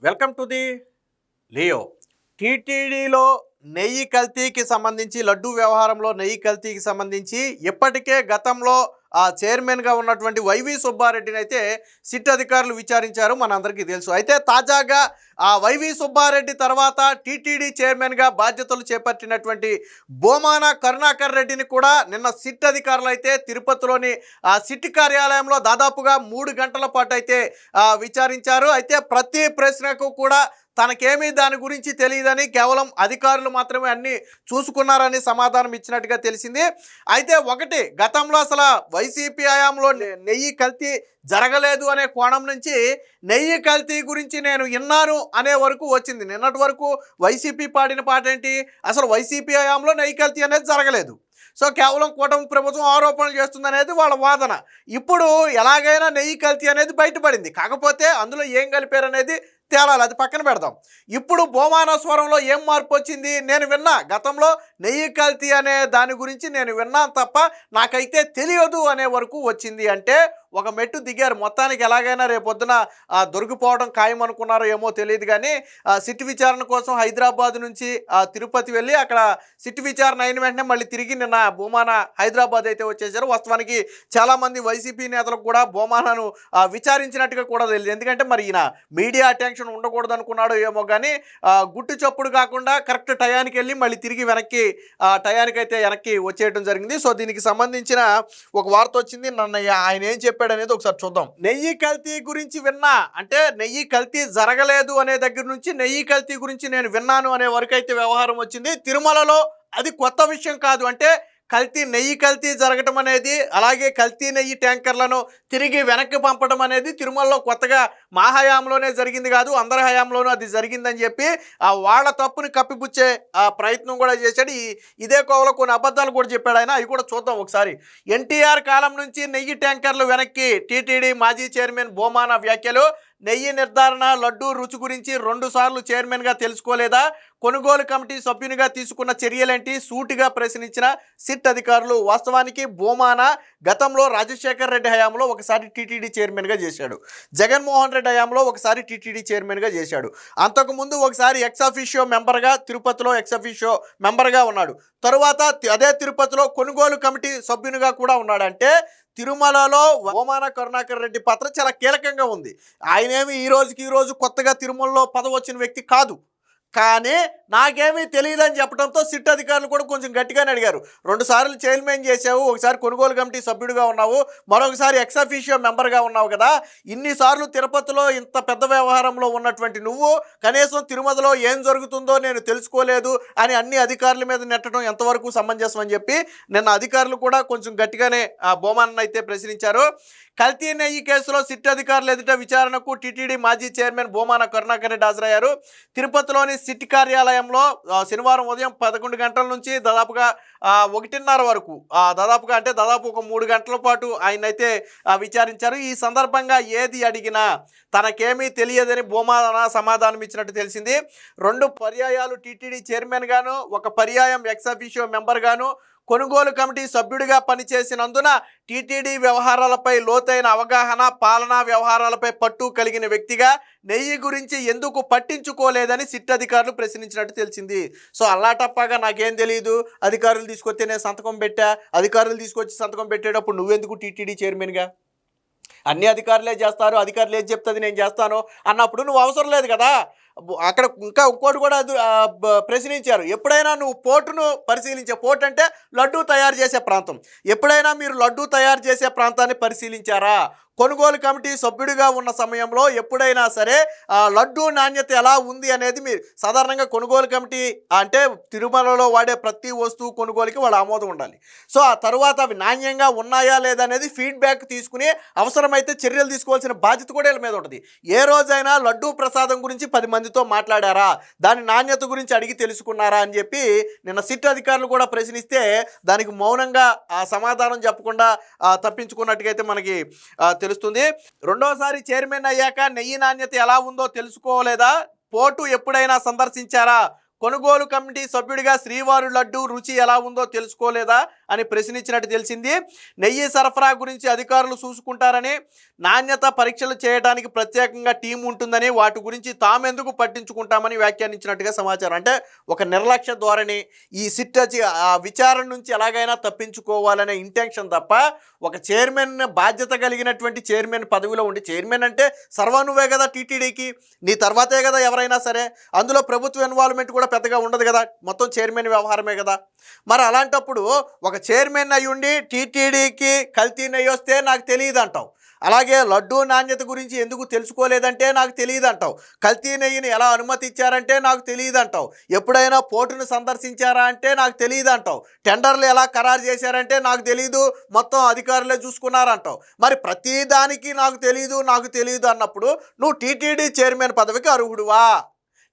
Welcome to the Leo. టీటీడీలో నెయ్యి కల్తీకి సంబంధించి లడ్డూ వ్యవహారంలో నెయ్యి కల్తీకి సంబంధించి ఇప్పటికే గతంలో ఆ చైర్మన్గా ఉన్నటువంటి వైవి సుబ్బారెడ్డిని అయితే సిట్ అధికారులు విచారించారు, మనందరికీ తెలుసు. అయితే తాజాగా ఆ వైవి సుబ్బారెడ్డి తర్వాత టీటీడీ చైర్మన్గా బాధ్యతలు చేపట్టినటువంటి బోమాన కరుణాకర్ రెడ్డిని కూడా నిన్న సిట్ అధికారులు అయితే తిరుపతిలోని ఆ సిట్ కార్యాలయంలో దాదాపుగా 3 గంటల పాటు అయితే విచారించారు. అయితే ప్రతి ప్రశ్నకు కూడా తనకేమీ దాని గురించి తెలియదని, కేవలం అధికారులు మాత్రమే అన్నీ చూసుకున్నారని సమాధానం ఇచ్చినట్టుగా తెలిసింది. అయితే ఒకటి, గతంలో అసలు వైసీపీ హయాంలో నెయ్యి కల్తీ జరగలేదు అనే కోణం నుంచి నెయ్యి కల్తీ గురించి నేను విన్నాను అనే వరకు వచ్చింది. నిన్నటి వరకు వైసీపీ పాడిన పాట ఏంటి, అసలు వైసీపీ హయాంలో నెయ్యి కల్తీ అనేది జరగలేదు, సో కేవలం కూటమి ప్రభుత్వం ఆరోపణలు చేస్తుందనేది వాళ్ళ వాదన. ఇప్పుడు ఎలాగైనా నెయ్యి కల్తీ అనేది బయటపడింది, కాకపోతే అందులో ఏం కలిపారనేది తేలాలి, అది పక్కన పెడదాం. ఇప్పుడు బోమాన స్వరంలో ఏం మార్పు వచ్చింది, నేను విన్నా గతంలో నెయ్యి కల్తీ అనే దాని గురించి నేను విన్నాను తప్ప నాకైతే తెలియదు అనే వరకు వచ్చింది. అంటే ఒక మెట్టు దిగారు. మొత్తానికి ఎలాగైనా రేపొద్దున దొరికిపోవడం ఖాయం అనుకున్నారో ఏమో తెలియదు, కానీ సిట్ విచారణ కోసం హైదరాబాద్ నుంచి తిరుపతి వెళ్ళి అక్కడ సిట్ విచారణ అయిన వెంటనే మళ్ళీ తిరిగి నిన్న బోమాన హైదరాబాద్ అయితే వచ్చేసారు. వాస్తవానికి చాలామంది వైసీపీ నేతలకు కూడా బోమానను విచారించినట్టుగా కూడా తెలియదు. ఎందుకంటే మరి ఈయన మీడియా అటెన్షన్ ఉండకూడదు అనుకున్నాడో ఏమో, కానీ గుట్టు చప్పుడు కాకుండా కరెక్ట్ టయానికి వెళ్ళి మళ్ళీ తిరిగి వెనక్కి టయానికైతే వెనక్కి వచ్చేయడం జరిగింది. సో దీనికి సంబంధించిన ఒక వార్త వచ్చింది. నన్ను ఆయన ఏం చెప్పాడనేది ఒకసారి చూద్దాం. నెయ్యి కల్తీ గురించి విన్నా అంటే నెయ్యి కల్తీ జరగలేదు అనే దగ్గర నుంచి నెయ్యి కల్తీ గురించి నేను విన్నాను అనే వరకు అయితే వ్యవహారం వచ్చింది. తిరుమలలో అది కొత్త విషయం కాదు. అంటే నెయ్యి కల్తీ జరగటం అనేది, అలాగే కల్తీ నెయ్యి ట్యాంకర్లను తిరిగి వెనక్కి పంపడం అనేది తిరుమలలో కొత్తగా మా హయాంలోనే జరిగింది కాదు, అందరి హయాంలోనూ అది జరిగిందని చెప్పి వాళ్ళ తప్పుని కప్పిపుచ్చే ప్రయత్నం కూడా చేశాడు. ఇదే కోవలో కొన్ని అబద్ధాలు కూడా చెప్పాడు ఆయన, అవి కూడా చూద్దాం ఒకసారి. ఎన్టీఆర్ కాలం నుంచి నెయ్యి ట్యాంకర్లు వెనక్కి, టీటీడీ మాజీ చైర్మన్ బోమాన వ్యాఖ్యలు. నెయ్యి నిర్ధారణ, లడ్డూ రుచి గురించి 2 సార్లు చైర్మన్గా తెలుసుకోలేదా, కొనుగోలు కమిటీ సభ్యునిగా తీసుకున్న చర్యలేంటి, సూటిగా ప్రశ్నించిన సిట్ అధికారులు. వాస్తవానికి బోమాన గతంలో రాజశేఖర్ రెడ్డి హయాంలో ఒకసారి టీటీడీ చైర్మన్గా చేశాడు, జగన్మోహన్ రెడ్డి హయాంలో ఒకసారి టీటీడీ చైర్మన్గా చేశాడు, అంతకుముందు ఒకసారి ఎక్స్-అఫీషియో మెంబర్గా తిరుపతిలో ఎక్స్-అఫీషియో మెంబర్గా ఉన్నాడు, తరువాత అదే తిరుపతిలో కొనుగోలు కమిటీ సభ్యునిగా కూడా ఉన్నాడు. అంటే తిరుమలలో బోమాన కరుణాకర్ రెడ్డి పాత్ర చాలా కీలకంగా ఉంది. ఆయనేమి ఈ రోజు కొత్తగా తిరుమలలో పదవి వచ్చిన వ్యక్తి కాదు, కానీ నాకేమీ తెలియదని చెప్పడంతో సిట్ అధికారులు కూడా కొంచెం గట్టిగానే అడిగారు. 2 సార్లు చైర్మన్ చేసావు, ఒకసారి కొనుగోలు కమిటీ సభ్యుడిగా ఉన్నావు, మరొకసారి ఎక్స్-అఫీషియో మెంబర్గా ఉన్నావు కదా, ఇన్నిసార్లు తిరుపతిలో ఇంత పెద్ద వ్యవహారంలో ఉన్నటువంటి నువ్వు కనీసం తిరుమలలో ఏం జరుగుతుందో నేను తెలుసుకోలేదు అని అన్ని అధికారుల మీద నెట్టడం ఎంతవరకు సమంజసం అని చెప్పి నిన్న అధికారులు కూడా కొంచెం గట్టిగానే బోమానను అయితే ప్రశ్నించారు. కల్తీ నెయ్యి కేసులో సిట్ అధికారులు ఎదుట విచారణకు టీటీడీ మాజీ చైర్మన్ బోమాన కరుణాకర్ రెడ్డి హాజరయ్యారు. తిరుపతిలోని సిట్ కార్యాలయంలో శనివారం ఉదయం 11 గంటల నుంచి దాదాపుగా 1:30 వరకు దాదాపు ఒక 3 గంటల పాటు ఆయనైతే విచారించారు. ఈ సందర్భంగా ఏది అడిగినా తనకేమీ తెలియదని బోమాన సమాధానం ఇచ్చినట్టు తెలిసింది. 2 పర్యాయాలు టీటీడీ చైర్మన్ గాను, 1 పర్యాయం ఎక్స్-అఫీషియో మెంబర్ గాను, కొనుగోలు కమిటీ సభ్యుడిగా పనిచేసినందున టీటీడీ వ్యవహారాలపై లోతైన అవగాహన, పాలనా వ్యవహారాలపై పట్టు కలిగిన వ్యక్తిగా నెయ్యి గురించి ఎందుకు పట్టించుకోలేదని సిట్ అధికారులు ప్రశ్నించినట్టు తెలిసింది. సో అల్లాటప్పగా నాకేం తెలియదు, అధికారులు తీసుకొస్తే నేను సంతకం పెట్టా, అధికారులు తీసుకొచ్చి సంతకం పెట్టేటప్పుడు నువ్వెందుకు టీటీడీ చైర్మన్గా, అన్ని అధికారులే చేస్తారు, అధికారులు ఏది చెప్తుంది నేను చేస్తాను అన్నప్పుడు నువ్వు అవసరం లేదు కదా. అక్కడ ఇంకోటి కూడా ప్రశ్నించారు, ఎప్పుడైనా నువ్వు పోర్టును పరిశీలించే, పోర్ట్ అంటే లడ్డూ తయారు చేసే ప్రాంతం, ఎప్పుడైనా మీరు లడ్డూ తయారు చేసే ప్రాంతాన్ని పరిశీలించారా, కొనుగోలు కమిటీ సభ్యుడిగా ఉన్న సమయంలో ఎప్పుడైనా సరే లడ్డూ నాణ్యత ఎలా ఉంది అనేది మీరు సాధారణంగా కొనుగోలు కమిటీ అంటే తిరుమలలో వాడే ప్రతి వస్తువు కొనుగోలుకి వాళ్ళ ఆమోదం ఉండాలి. సో ఆ తర్వాత అవి నాణ్యంగా ఉన్నాయా లేదా అనేది ఫీడ్బ్యాక్ తీసుకుని అవసరమైతే చర్యలు తీసుకోవాల్సిన బాధ్యత కూడా వీళ్ళ మీద ఉంటుంది. ఏ రోజైనా లడ్డూ ప్రసాదం గురించి 10 మందితో మాట్లాడారా, దాని నాణ్యత గురించి అడిగి తెలుసుకున్నారా అని చెప్పి నిన్న సిట్ అధికారులు కూడా ప్రశ్నిస్తే దానికి మౌనంగా సమాధానం చెప్పకుండా తప్పించుకున్నట్టుగా అయితే మనకి తెలుస్తుంది. రెండోసారి చైర్మన్ అయ్యాక నెయ్యి నాణ్యత ఎలా ఉందో తెలుసుకోలేదా, పోర్టు ఎప్పుడైనా సందర్శించారా, కొనుగోలు కమిటీ సభ్యుడిగా శ్రీవారి లడ్డు రుచి ఎలా ఉందో తెలుసుకోలేదా అని ప్రశ్నించినట్టు తెలిసింది. నెయ్యి సరఫరా గురించి అధికారులు చూసుకుంటారని, నాణ్యత పరీక్షలు చేయడానికి ప్రత్యేకంగా టీం ఉంటుందని, వాటి గురించి తామెందుకు పట్టించుకుంటామని వ్యాఖ్యానించినట్టుగా సమాచారం. అంటే ఒక నిర్లక్ష్య ధోరణి, ఈ సిట్ ఆ విచారణ నుంచి ఎలాగైనా తప్పించుకోవాలనే ఇంటెన్షన్ తప్ప, ఒక చైర్మన్ బాధ్యత కలిగినటువంటి చైర్మన్ పదవిలో ఉండి, చైర్మన్ అంటే సర్వనువే కదా టీటీడీకి, నీ తర్వాతే కదా ఎవరైనా సరే, అందులో ప్రభుత్వ ఇన్వాల్వ్మెంట్ కూడా పెద్దగా ఉండదు కదా, మొత్తం చైర్మన్ వ్యవహారమే కదా. మరి అలాంటప్పుడు ఒక చైర్మన్ అయి ఉండి టీటీడీకి కల్తీ నెయ్యి వస్తే నాకు తెలియదు అంటావు, అలాగే లడ్డూ నాణ్యత గురించి ఎందుకు తెలుసుకోలేదంటే నాకు తెలియదు అంటావు, కల్తీ నెయ్యిని ఎలా అనుమతి ఇచ్చారంటే నాకు తెలియదు అంటావు, ఎప్పుడైనా పోర్టును సందర్శించారా అంటే నాకు తెలియదు అంటావు, టెండర్లు ఎలా ఖరారు చేశారంటే నాకు తెలియదు, మొత్తం అధికారులే చూసుకున్నారంటావు. మరి ప్రతిదానికి నాకు తెలియదు అన్నప్పుడు నువ్వు టీటీడీ చైర్మన్ పదవికి అర్హుడువా?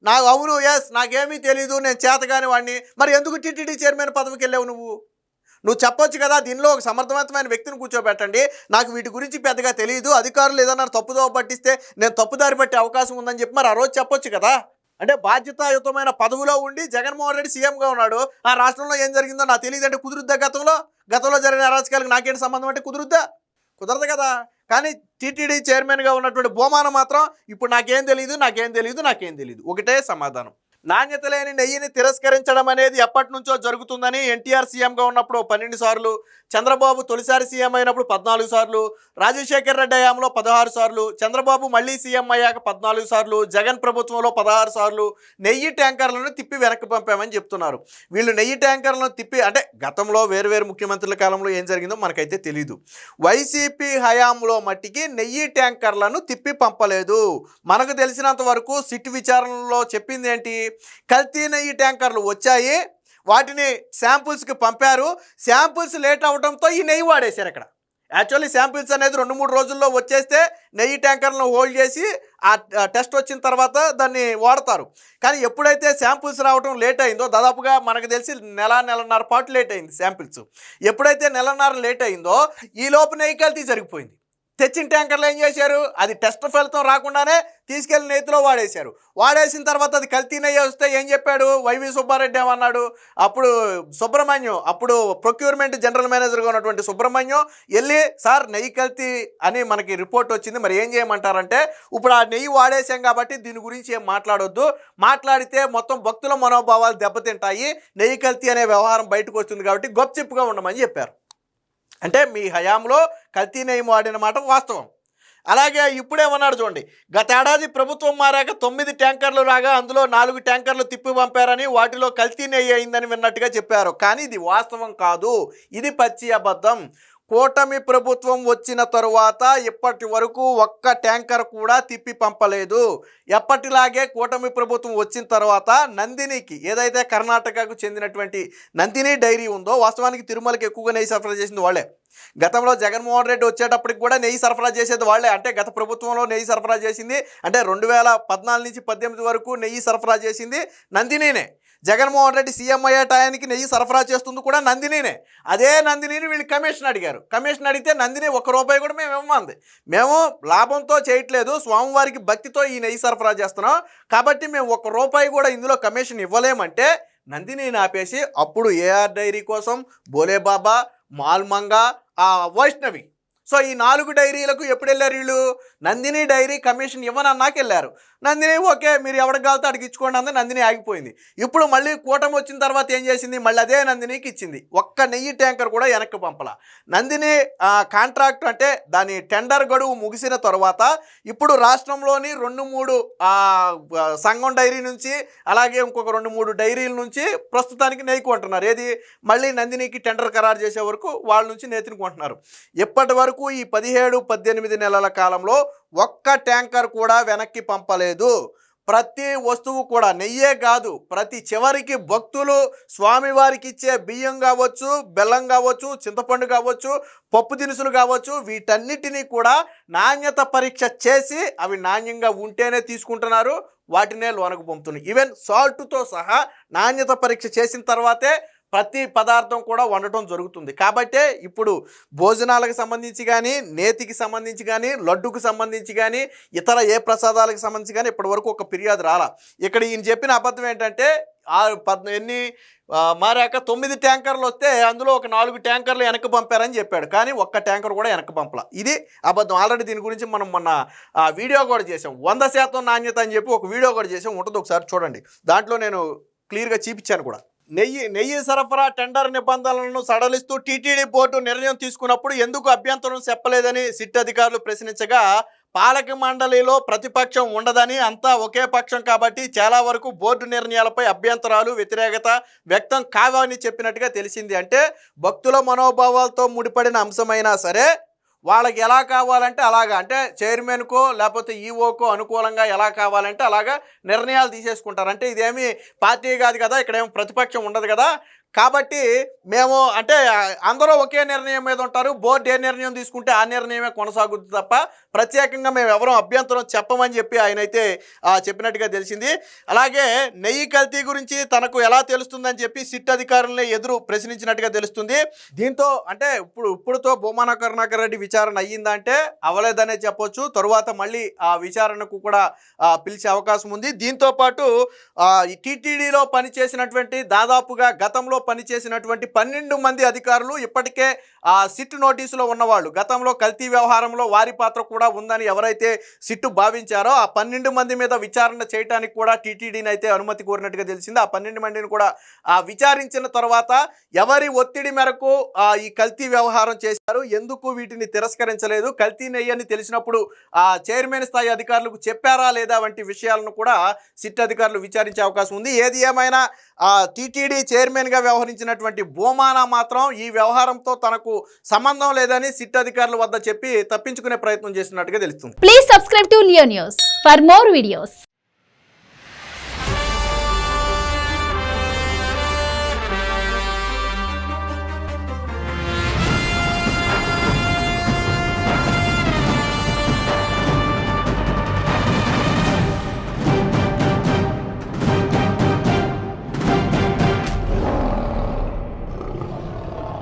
నాకు అవును, ఎస్, నాకేమీ తెలీదు, నేను చేతగాని వాడిని. మరి ఎందుకు టీటీడీ చైర్మన్ పదవికి వెళ్ళావు నువ్వు చెప్పొచ్చు కదా, దీనిలో ఒక సమర్థవంతమైన వ్యక్తిని కూర్చోబెట్టండి, నాకు వీటి గురించి పెద్దగా తెలియదు, అధికారులు ఏదన్నా తప్పుదోవ పట్టిస్తే నేను తప్పుదారి పట్టే అవకాశం ఉందని చెప్పి మరి ఆ రోజు చెప్పొచ్చు కదా. అంటే బాధ్యతాయుతమైన పదవిలో ఉండి జగన్మోహన్ రెడ్డి సీఎంగా ఉన్నాడు, ఆ రాష్ట్రంలో ఏం జరిగిందో నాకు తెలియదు అంటే కుదురుద్దా? గతంలో జరిగిన అరాచకాలకు నాకేంటి సంబంధం అంటే కుదురుద్దా? కుదరదు కదా. కానీ టీటీడీ చైర్మన్గా ఉన్నటువంటి బోమాన మాత్రం ఇప్పుడు నాకేం తెలియదు ఒకటే సమాధానం. నాణ్యత లేని నెయ్యిని తిరస్కరించడం అనేది ఎప్పటి నుంచో జరుగుతుందని, ఎన్టీఆర్ సీఎంగా ఉన్నప్పుడు 12 సార్లు, చంద్రబాబు తొలిసారి సీఎం అయినప్పుడు 14 సార్లు, రాజశేఖర్ రెడ్డి హయాంలో 16 సార్లు, చంద్రబాబు మళ్ళీ సీఎం అయ్యాక 14 సార్లు, జగన్ ప్రభుత్వంలో 16 సార్లు నెయ్యి ట్యాంకర్లను తిప్పి వెనక్కి పంపామని చెప్తున్నారు. వీళ్ళు నెయ్యి ట్యాంకర్లను తిప్పి, అంటే గతంలో వేరు ముఖ్యమంత్రుల కాలంలో ఏం జరిగిందో మనకైతే తెలీదు. వైసీపీ హయాంలో మట్టికి నెయ్యి ట్యాంకర్లను తిప్పి పంపలేదు. మనకు తెలిసినంత వరకు సిట్ విచారణలో చెప్పింది ఏంటి, కల్తీ నెయ్యి ట్యాంకర్లు వచ్చాయి, వాటిని శాంపుల్స్కి పంపారు, శాంపుల్స్ లేట్ అవడంతో ఈ నెయ్యి వాడేశారు. అక్కడ యాక్చువల్లీ శాంపిల్స్ అనేది 2-3 రోజుల్లో వచ్చేస్తే నెయ్యి ట్యాంకర్లను హోల్డ్ చేసి ఆ టెస్ట్ వచ్చిన తర్వాత దాన్ని వాడతారు. కానీ ఎప్పుడైతే శాంపిల్స్ రావడం లేట్ అయిందో, దాదాపుగా మనకు తెలిసి నెలన్నర పాటు లేట్ అయింది శాంపిల్స్. ఎప్పుడైతే నెలన్నర లేట్ అయిందో ఈ లోపు నెయ్యి కల్తీ జరిగిపోయింది. తెచ్చిన ట్యాంకర్లు ఏం చేశారు, అది టెస్ట్ ఫలితం రాకుండానే తీసుకెళ్లి నెయ్యిలో వాడేసిన తర్వాత అది కల్తీ నెయ్యి వస్తే ఏం చెప్పాడు వైవి సుబ్బారెడ్డి ఏమన్నాడు, అప్పుడు సుబ్రహ్మణ్యం, అప్పుడు ప్రొక్యూర్మెంట్ జనరల్ మేనేజర్గా ఉన్నటువంటి సుబ్రహ్మణ్యం వెళ్ళి, సార్ నెయ్యి కల్తీ అని మనకి రిపోర్ట్ వచ్చింది, మరి ఏం చేయమంటారంటే, ఇప్పుడు ఆ నెయ్యి వాడేసాం కాబట్టి దీని గురించి ఏం మాట్లాడొద్దు, మాట్లాడితే మొత్తం భక్తుల మనోభావాలు దెబ్బతింటాయి, నెయ్యి కల్తీ అనే వ్యవహారం బయటకు వస్తుంది కాబట్టి గప్చిప్గా ఉండమని చెప్పారు. అంటే మీ హయాంలో కల్తీ నెయ్యి వాడిన మాట వాస్తవం. అలాగే ఇప్పుడేమన్నాడు చూడండి, గతేడాది ప్రభుత్వం మారాక 9 ట్యాంకర్లు రాగా అందులో 4 ట్యాంకర్లు తిప్పి పంపారని, వాటిలో కల్తీ నెయ్యి అయిందని విన్నట్టుగా చెప్పారు. కానీ ఇది వాస్తవం కాదు, ఇది పచ్చి అబద్ధం. కూటమి ప్రభుత్వం వచ్చిన తరువాత ఇప్పటి వరకు ఒక్క ట్యాంకర్ కూడా తిప్పి పంపలేదు. ఎప్పటిలాగే కూటమి ప్రభుత్వం వచ్చిన తర్వాత నందినికి, ఏదైతే కర్ణాటకకు చెందినటువంటి నందిని డైరీ ఉందో, వాస్తవానికి తిరుమలకి ఎక్కువగా నెయ్యి సరఫరా చేసింది వాళ్ళే. గతంలో జగన్మోహన్ రెడ్డి వచ్చేటప్పటికి కూడా నెయ్యి సరఫరా చేసేది వాళ్ళే. అంటే గత ప్రభుత్వంలో నెయ్యి సరఫరా చేసింది, అంటే 2014 నుంచి 18 వరకు నెయ్యి సరఫరా చేసింది నందినినే. జగన్మోహన్ రెడ్డి సీఎం అయ్యే టయానికి నెయ్యి సరఫరా చేస్తుంది కూడా నందినినే. అదే నందినిని వీళ్ళు కమిషన్ అడిగారు. కమిషన్ అడిగితే నందిని ₹1 కూడా మేము ఇవ్వమంది. మేము లాభంతో చేయట్లేదు, స్వామివారికి భక్తితో ఈ నెయ్యి సరఫరా చేస్తున్నాం, కాబట్టి మేము ₹1 కూడా ఇందులో కమిషన్ ఇవ్వలేమంటే నందినిని ఆపేసి అప్పుడు ఏఆర్ డైరీ కోసం బోలేబాబా, మాల్మంగా, వైష్ణవి, సో ఈ 4 డైరీలకు ఎప్పుడు వెళ్ళారు వీళ్ళు, నందిని డైరీ కమిషన్ ఇవ్వనన్నాక వెళ్ళారు. నందిని ఓకే మీరు ఎవరికి కావాలో అడిగి ఇచ్చుకోండి అంది, నందిని ఆగిపోయింది. ఇప్పుడు మళ్ళీ కూటమి వచ్చిన తర్వాత ఏం చేసింది, మళ్ళీ అదే నందినికి ఇచ్చింది. ఒక్క నెయ్యి ట్యాంకర్ కూడా వెనక్కి పంపల. నందిని కాంట్రాక్ట్ అంటే దాని టెండర్ గడువు ముగిసిన తర్వాత ఇప్పుడు రాష్ట్రంలోని 2-3 సంఘం డైరీ నుంచి, అలాగే ఇంకొక 2-3 డైరీల నుంచి ప్రస్తుతానికి నెయ్యి కొంటున్నారు. ఏది మళ్ళీ నందినికి టెండర్ ఖరారు చేసే వరకు వాళ్ళ నుంచి నేతిని కొంటున్నారు. ఇప్పటి వరకు ఈ 17-18 నెలల కాలంలో ఒక్క ట్యాంకర్ కూడా వెనక్కి పంపలేదు. ప్రతి వస్తువు కూడా, నెయ్యే కాదు, ప్రతి చివరికి భక్తులు స్వామివారికి ఇచ్చే బియ్యం కావచ్చు, బెల్లం కావచ్చు, చింతపండు కావచ్చు, పప్పు దినుసులు కావచ్చు, వీటన్నిటినీ కూడా నాణ్యత పరీక్ష చేసి అవి నాణ్యంగా ఉంటేనే తీసుకుంటున్నారు, వాటినే లోనకు పంపుతున్నారు. ఈవెన్ సాల్ట్తో సహా నాణ్యత పరీక్ష చేసిన తర్వాతే ప్రతి పదార్థం కూడా వండటం జరుగుతుంది. కాబట్టే ఇప్పుడు భోజనాలకు సంబంధించి కానీ, నేతికి సంబంధించి కానీ, లడ్డుకు సంబంధించి కానీ, ఇతర ఏ ప్రసాదాలకు సంబంధించి కానీ ఇప్పటివరకు ఒక ఫిర్యాదు రాలా. ఇక్కడ ఈయన చెప్పిన అబద్ధం ఏంటంటే మారాక 9 ట్యాంకర్లు వస్తే అందులో ఒక 4 ట్యాంకర్లు వెనక్కి పంపారని చెప్పాడు. కానీ ఒక్క ట్యాంకర్ కూడా వెనక్కి పంపలా. ఇది అబద్ధం. ఆల్రెడీ దీని గురించి మనం మొన్న వీడియో కూడా చేసాం. 100% నాణ్యత అని చెప్పి ఒక వీడియో కూడా చేసాం, ఉంటుంది ఒకసారి చూడండి. దాంట్లో నేను క్లియర్గా చూపించాను కూడా. నెయ్యి సరఫరా టెండర్ నిబంధనలను సడలిస్తూ టీటీడీ బోర్డు నిర్ణయం తీసుకున్నప్పుడు ఎందుకు అభ్యంతరం చెప్పలేదని సిట్ అధికారులు ప్రశ్నించగా, పాలక మండలిలో ప్రతిపక్షం ఉండదని, అంతా ఒకే పక్షం కాబట్టి చాలా వరకు బోర్డు నిర్ణయాలపై అభ్యంతరాలు, వ్యతిరేకత వ్యక్తం కావని చెప్పినట్టుగా తెలిసింది. అంటే భక్తుల మనోభావాలతో ముడిపడిన అంశమైనా సరే వాళ్ళకి ఎలా కావాలంటే అలాగా, అంటే చైర్మన్కో లేకపోతే ఈఓకో అనుకూలంగా ఎలా కావాలంటే అలాగా నిర్ణయాలు తీసేసుకుంటారు. అంటే ఇదేమి పార్టీ కాదు కదా, ఇక్కడేమో ప్రతిపక్షం ఉండదు కదా, కాబట్టి మేము అంటే అందరూ ఒకే నిర్ణయం మీద ఉంటారు. బోర్డు ఏ నిర్ణయం తీసుకుంటే ఆ నిర్ణయమే కొనసాగుతుంది తప్ప ప్రత్యేకంగా మేము ఎవరూ అభ్యంతరం చెప్పమని చెప్పి ఆయన అయితే చెప్పినట్టుగా తెలిసింది. అలాగే నెయ్యి కల్తీ గురించి తనకు ఎలా తెలుస్తుందని చెప్పి సిట్ అధికారులనే ఎదురు ప్రశ్నించినట్టుగా తెలుస్తుంది. దీంతో అంటే ఇప్పుడుతో భూమన కరుణాకర్ రెడ్డి విచారణ అయ్యిందంటే అవలేదనే చెప్పొచ్చు. తరువాత మళ్ళీ ఆ విచారణకు కూడా పిలిచే అవకాశం ఉంది. దీంతో పాటు టీటీడీలో పనిచేసినటువంటి దాదాపుగా గతంలో పనిచేసినటువంటి 12 మంది అధికారులు ఇప్పటికే సిట్ నోటీసులో ఉన్నవాళ్ళు, గతంలో కల్తీ వ్యవహారంలో వారి పాత్ర కూడా ఉందని ఎవరైతే సిట్టు భావించారో ఆ 12 మంది మీద విచారణ చేయడానికి కూడా టీటీడీని అయితే అనుమతి కోరినట్టుగా తెలిసింది. ఆ 12 మందిని కూడా విచారించిన తర్వాత ఎవరి ఒత్తిడి మేరకు ఈ కల్తీ వ్యవహారం చేశారు, ఎందుకు వీటిని తిరస్కరించలేదు, కల్తీ నెయ్యని తెలిసినప్పుడు చైర్మన్ స్థాయి అధికారులకు చెప్పారా లేదా వంటి విషయాలను కూడా సిట్ అధికారులు విచారించే అవకాశం ఉంది. ఏది ఏమైనా టీటీడీ చైర్మన్గా వ్యవహరించినటువంటి భూమాన మాత్రం ఈ వ్యవహారంతో తనకు సంబంధం లేదని సిట్ అధికారుల వద్ద చెప్పి తప్పించుకునే ప్రయత్నం చేస్తున్నట్టుగా తెలుస్తుంది. Please subscribe to Leo news for more videos.